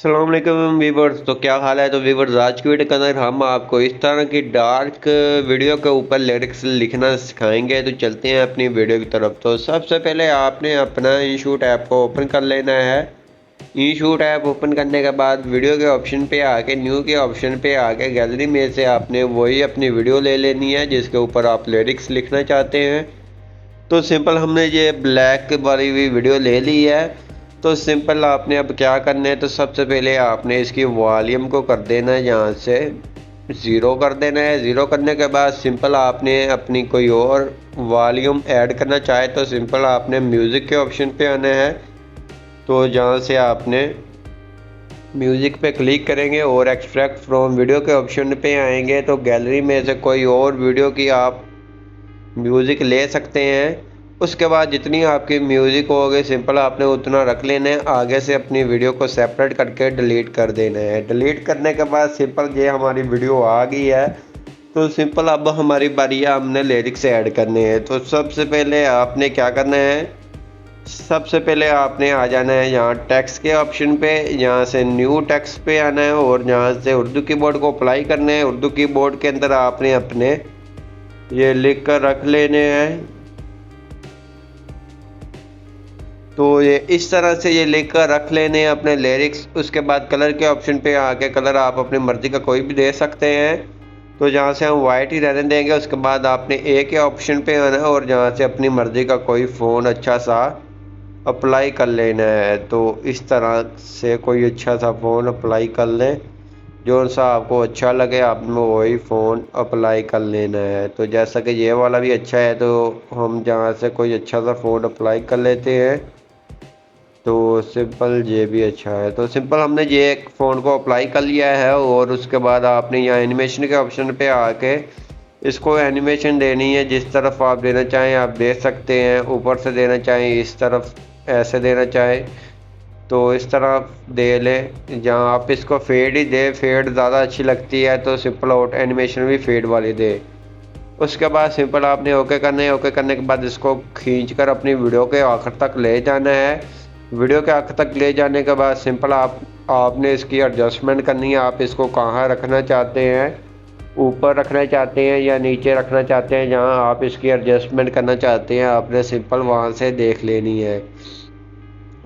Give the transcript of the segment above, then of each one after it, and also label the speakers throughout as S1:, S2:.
S1: अस्सलाम वालेकुम वीवर्स। तो क्या हाल है। तो वीवर्स, आज की वीडियो के अंदर हम आपको इस तरह की डार्क वीडियो के ऊपर लिरिक्स लिखना सिखाएंगे। तो चलते हैं अपनी वीडियो की तरफ। तो सबसे पहले आपने अपना इंशूट ऐप को ओपन कर लेना है। इंशूट ऐप ओपन करने के बाद वीडियो के ऑप्शन पे आके न्यू के ऑप्शन पे आके गैलरी में से आपने वही अपनी वीडियो ले लेनी है जिसके ऊपर आप लिरिक्स लिखना चाहते हैं। तो सिंपल हमने ये ब्लैक वाली हुई वीडियो ले ली है। तो सिंपल आपने अब क्या करना है, तो सबसे पहले आपने इसकी वॉल्यूम को कर देना है, यहाँ से ज़ीरो कर देना है। ज़ीरो करने के बाद सिंपल आपने अपनी कोई और वॉल्यूम ऐड करना चाहे तो सिंपल आपने म्यूज़िक के ऑप्शन पे आना है। तो जहाँ से आपने म्यूज़िक पे क्लिक करेंगे और एक्सट्रैक्ट फ्रॉम वीडियो के ऑप्शन पे आएंगे तो गैलरी में से कोई और वीडियो की आप म्यूज़िक ले सकते हैं। उसके बाद जितनी आपकी म्यूज़िक होगी सिंपल आपने उतना रख लेना है। आगे से अपनी वीडियो को सेपरेट करके डिलीट कर देना है। डिलीट करने के बाद सिंपल ये हमारी वीडियो आ गई है। तो सिंपल अब हमारी बारी है, हमने लिरिक्स ऐड करने हैं। तो सबसे पहले आपने क्या करना है, सबसे पहले आपने आ जाना है यहाँ टेक्स्ट के ऑप्शन पे। यहाँ से न्यू टेक्स्ट पे आना है और यहाँ से उर्दू कीबोर्ड को अप्लाई करना है। उर्दू कीबोर्ड के अंदर आपने अपने ये लिख कर रख लेने हैं। तो ये इस तरह से ये लिख कर रख लेने हैं अपने लिरिक्स। उसके बाद कलर के ऑप्शन पे आके कलर आप अपनी मर्ज़ी का कोई भी दे सकते हैं। तो जहाँ से हम वाइट ही रहने देंगे। उसके बाद आपने ए के ऑप्शन पे आना है और जहाँ से अपनी मर्ज़ी का कोई फ़ोन अच्छा सा अप्लाई कर लेना है। तो इस तरह से कोई अच्छा सा फ़ोन अप्लाई कर लें, जो सा आपको अच्छा लगे आपने वही फ़ोन अप्लाई कर लेना है। तो जैसा कि ये वाला भी अच्छा है तो हम जहाँ से कोई अच्छा सा फ़ोन अप्लाई कर लेते हैं। तो सिंपल ये भी अच्छा है। तो सिंपल हमने ये एक फ़ोन को अप्लाई कर लिया है और उसके बाद आपने यहाँ एनिमेशन के ऑप्शन पे आके इसको एनिमेशन देनी है। जिस तरफ आप देना चाहें आप दे सकते हैं। ऊपर से देना चाहें इस तरफ, ऐसे देना चाहें तो इस तरह दे लें। जहाँ आप इसको फेड ही दे, फेड ज़्यादा अच्छी लगती है तो सिंपल आउट एनिमेशन भी फेड वाली दे। उसके बाद सिंपल आपने ओके करना है। ओके करने के बाद इसको खींच कर अपनी वीडियो के आखिर तक ले जाना है। वीडियो के आखिर तक ले जाने के बाद सिंपल आपने इसकी एडजस्टमेंट करनी है। आप इसको कहाँ रखना चाहते हैं, ऊपर रखना चाहते हैं या नीचे रखना चाहते हैं, जहाँ आप इसकी एडजस्टमेंट करना चाहते हैं आपने सिंपल वहाँ से देख लेनी है।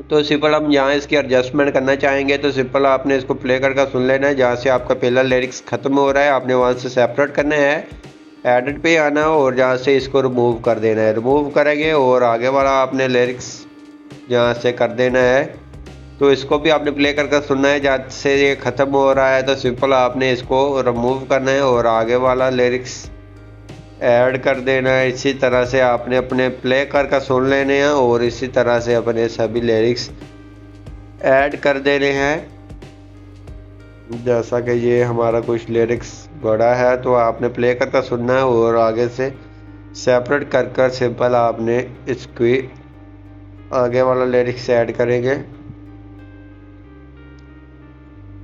S1: तो सिंपल हम यहाँ इसकी एडजस्टमेंट करना चाहेंगे तो सिंपल आपने इसको प्ले करके सुन लेना है। जहाँ से आपका पहला लिरिक्स ख़त्म हो रहा है आपने वहाँ से सेपरेट करना है, एडिट पे आना है और जहाँ से इसको रिमूव कर देना है। रिमूव करेंगे और आगे वाला आपने लिरिक्स यहाँ से कर देना है। तो इसको भी आपने प्ले करके सुनना है। जहाँ से ये ख़त्म हो रहा है तो सिंपल आपने इसको रिमूव करना है और आगे वाला लिरिक्स ऐड कर देना है। इसी तरह से आपने अपने प्ले करके सुन लेने हैं और इसी तरह से अपने सभी लिरिक्स ऐड कर देने हैं। जैसा कि ये हमारा कुछ लिरिक्स बड़ा है तो आपने प्ले करके सुनना है और आगे से सेपरेट कर कर सिंपल आपने इसकी आगे वाला लिरिक्स ऐड करेंगे।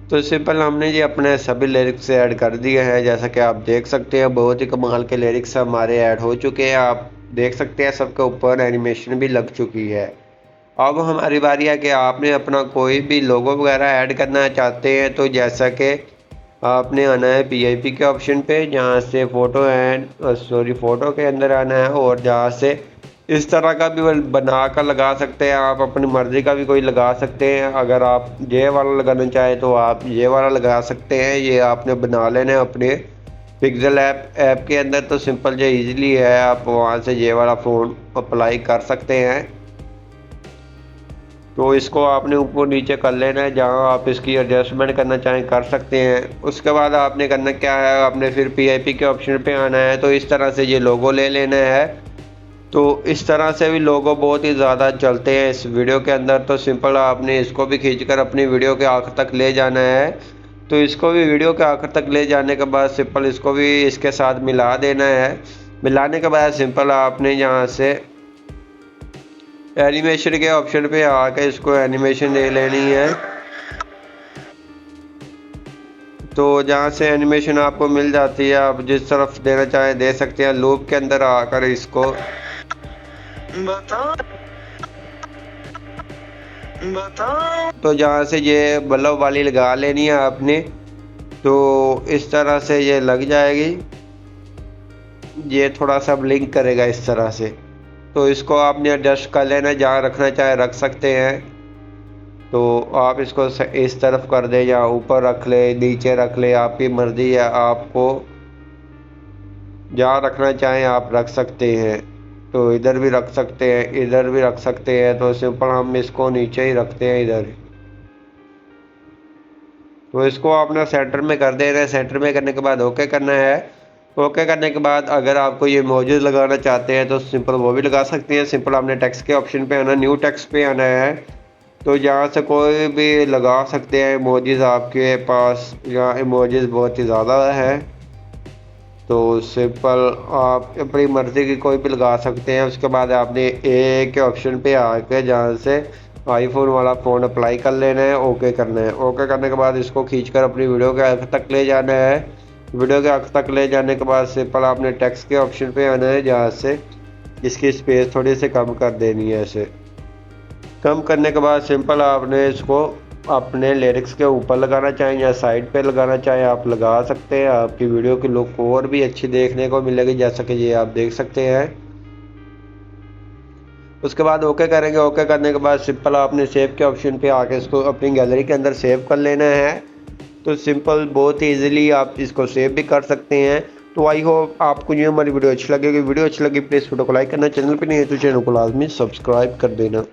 S1: तो सिंपल हमने ये अपने सभी लिरिक्स ऐड कर दिए हैं। जैसा कि आप देख सकते हैं बहुत ही कमाल के लिरिक्स हमारे ऐड हो चुके हैं। आप देख सकते हैं सबके ऊपर एनिमेशन भी लग चुकी है। अब हमारी बारी है कि आपने अपना कोई भी लोगो वगैरह ऐड करना चाहते हैं। तो जैसा कि आपने आना है PIP के ऑप्शन पे, जहाँ से फ़ोटो के अंदर आना है और जहाँ से इस तरह का भी बना कर लगा सकते हैं। आप अपनी मर्ज़ी का भी कोई लगा सकते हैं। अगर आप ये वाला लगाना चाहें तो आप ये वाला लगा सकते हैं। ये आपने बना लेना है अपने पिक्सल ऐप के अंदर। तो सिंपल जो ईज़िली है आप वहाँ से ये वाला फ़ोन अप्लाई कर सकते हैं। तो इसको आपने ऊपर नीचे कर लेना है, जहाँ आप इसकी एडजस्टमेंट करना चाहें कर सकते हैं। उसके बाद आपने करना क्या है, आपने फिर PIP के ऑप्शन पे आना है। तो इस तरह से ये लोगो ले लेना है। तो इस तरह से भी लोगो बहुत ही ज़्यादा चलते हैं इस वीडियो के अंदर। तो सिंपल आपने इसको भी खींचकर अपनी वीडियो के आखिर तक ले जाना है। तो इसको भी वीडियो के आखिर तक ले जाने के बाद सिंपल इसको भी इसके साथ मिला देना है। मिलाने के बाद सिंपल आपने यहाँ से एनिमेशन के ऑप्शन पे आके इसको एनिमेशन दे लेनी है। तो जहाँ से एनिमेशन आपको मिल जाती है आप जिस तरफ देना चाहें दे सकते हैं। लूप के अंदर आकर इसको तो जहाँ से ये बल्ब वाली लगा लेनी है आपने, तो इस तरह से ये लग जाएगी। ये थोड़ा सा ब्लिंक करेगा इस तरह से, तो इसको आपने एडजस्ट कर लेना, जहाँ रखना चाहे रख सकते हैं। तो आप इसको इस तरफ कर दें या ऊपर रख ले, नीचे रख ले, आपकी मर्ज़ी है, आपको जहाँ रखना चाहें आप रख सकते हैं। तो इधर भी रख सकते हैं, इधर भी रख सकते हैं। तो सिंपल हम इसको नीचे ही रखते हैं इधर। तो इसको आपने सेंटर में कर देना है। सेंटर में करने के बाद ओके करना है। ओके करने के बाद अगर आपको ये इमोजीज लगाना चाहते हैं तो सिंपल वो भी लगा सकते हैं। सिंपल आपने टेक्स्ट के ऑप्शन पे आना, न्यू टेक्स्ट पे आना है। तो यहाँ से कोई भी लगा सकते हैं इमोजीज, आपके पास यहाँ इमोजीज बहुत ही ज़्यादा है। तो सिंपल आप अपनी मर्ज़ी की कोई भी लगा सकते हैं। उसके बाद आपने ए के ऑप्शन पे आके जहाँ से आईफोन वाला फ़ोन अप्लाई कर लेना है, ओके करना है। ओके करने के बाद इसको खींचकर अपनी वीडियो के आखिर तक ले जाना है। वीडियो के आखिर तक ले जाने के बाद सिंपल आपने टेक्स्ट के ऑप्शन पे आना है, जहाँ से इसकी स्पेस थोड़ी सी कम कर देनी है। ऐसे कम करने के बाद सिंपल आपने इसको अपने लिरिक्स के ऊपर लगाना चाहें या साइड पे लगाना चाहें आप लगा सकते हैं। आपकी वीडियो की लुक और भी अच्छी देखने को मिलेगी, जैसा कि ये आप देख सकते हैं। उसके बाद ओके करेंगे। ओके करने के बाद सिंपल आपने सेव के ऑप्शन पे आके इसको अपनी गैलरी के अंदर सेव कर लेना है। तो सिंपल बहुत ही ईजिली आप इसको सेव भी कर सकते हैं। तो आई होप आपको ये हमारी वीडियो अच्छी लगेगी। वीडियो अच्छी लगी प्लीज़ वीडियो को लाइक करना, चैनल पे नहीं है तो चैनल को लाजमी सब्सक्राइब कर देना।